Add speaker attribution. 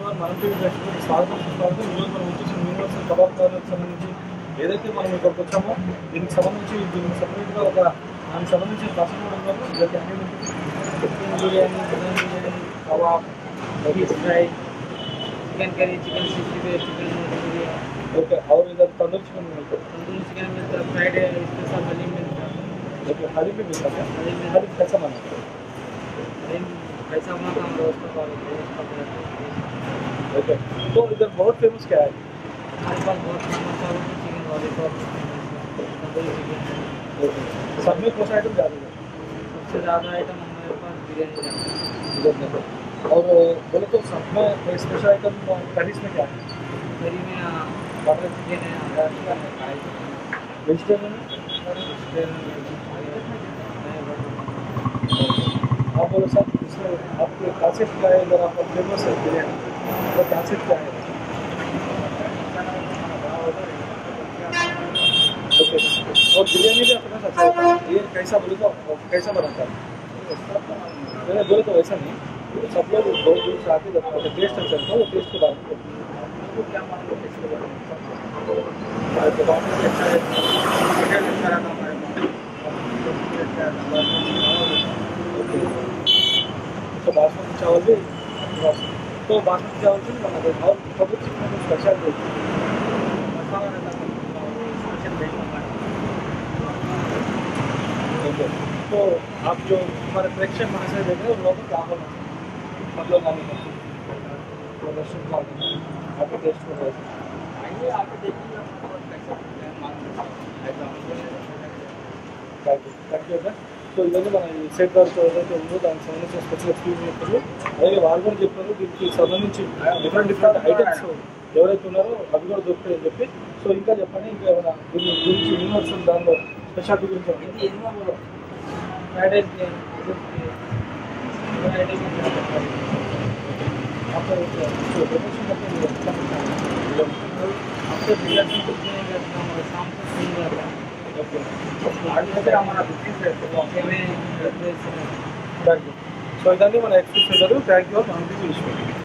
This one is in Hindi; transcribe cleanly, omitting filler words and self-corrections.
Speaker 1: ఎవరు మనం టీవీ ప్రేక్షకులకు స్వాగతం సుస్వాగతం. ఈరోజు మనం వచ్చేసి యూనివర్సల్ కబాబ్ కార్నర్కి సంబంధించి ఏదైతే మనం ఇక్కడికి వచ్చామో దీనికి సపరేట్గా దానికి సంబంధించిన పర్సన్ కూడా ఉన్నారు. వీళ్ళకి అన్ని
Speaker 2: chicken biryani, mutton biryani, kebab, fish fry, chicken curry, chicken 65, chicken Manchurian.
Speaker 1: Okay, और इधर तंदूरी चिकन मिलता है?
Speaker 2: तंदूरी चिकन मिलता है, फ्राइड स्पेशल हलीम मिलता है।
Speaker 1: ओके, हलीम भी मिलता है?
Speaker 2: हलीम
Speaker 1: हलीम कैसा बनाते हैं?
Speaker 2: हलीम कैसा बनाता हम रोस्ट का
Speaker 1: ओके, तो इधर बहुत फेमस क्या है?
Speaker 2: हमारे पास बहुत फेमस है chicken lollipop, tandoori chicken.
Speaker 1: Okay, सब में कौन सा आइटम ज़्यादा है?
Speaker 2: सबसे ज़्यादा आइटम हमारे पास बिरयानी
Speaker 1: है। और बोले तो सब में स्पेशल आइटम करीज में क्या है?
Speaker 2: करी में बटर चिकन है, आधा चिकन है, फ्राई
Speaker 1: वेजिटेबल में आप बोलो सर, इसमें आपके कांसेप्ट क्या है? इधर आपका फेमस है बिरयानी, तो कांसेप्ट क्या है? ओके, और बिरयानी भी अपना अच्छा होता है। ये कैसा बोले तो कैसा बनाता है? मैंने बोले तो वैसा नहीं, सब लोग बहुत दूर से आके देखते हैं, टेस्ट अच्छा होता है, वो टेस्ट के बारे में क्या मानो टेस्ट के बारे में तो बासमती चावल भी तो बासमती चावल भी बनाते हैं। और कबूतर चिकन में स्पेशल मसाला रहता है, तो आप जो हमारे प्रेक्षक महाशय देख रहे हैं उन लोगों को क्या होना मतलब आने का प्रदर्शन का आपके टेस्ट में आइए, आके देखिए थैंक यू सर. సో ఇవన్నీ మన ఇన్సైడ్ గారితో ఏదైతే ఉందో దానికి సంబంధించిన స్పెషల్ ఎక్స్పీరియన్స్ చెప్తారు. అలాగే వాళ్ళు కూడా చెప్తారు దీనికి సంబంధించి డిఫరెంట్ ఐటమ్స్ ఎవరైతే ఉన్నారో అవి కూడా దొరుకుతాయని చెప్పి. సో ఇంకా చెప్పండి, ఇంకా ఏమైనా దీని గురించి యూనివర్సల్ దానిలో స్పెషాలిటీ గురించి
Speaker 2: फ्राइड राइस बिरयानी
Speaker 1: आपको प्रमोशन करते हैं
Speaker 2: आपसे बिरयानी कुछ नहीं करता हूँ, शाम को सुन जाता है।
Speaker 1: ओके, आगे हमारा बिजनेस है तो
Speaker 2: में
Speaker 1: థ్యాంక్ యూ. సో ఇదండి మన ఎక్స్పీరియన్స్. Thank you.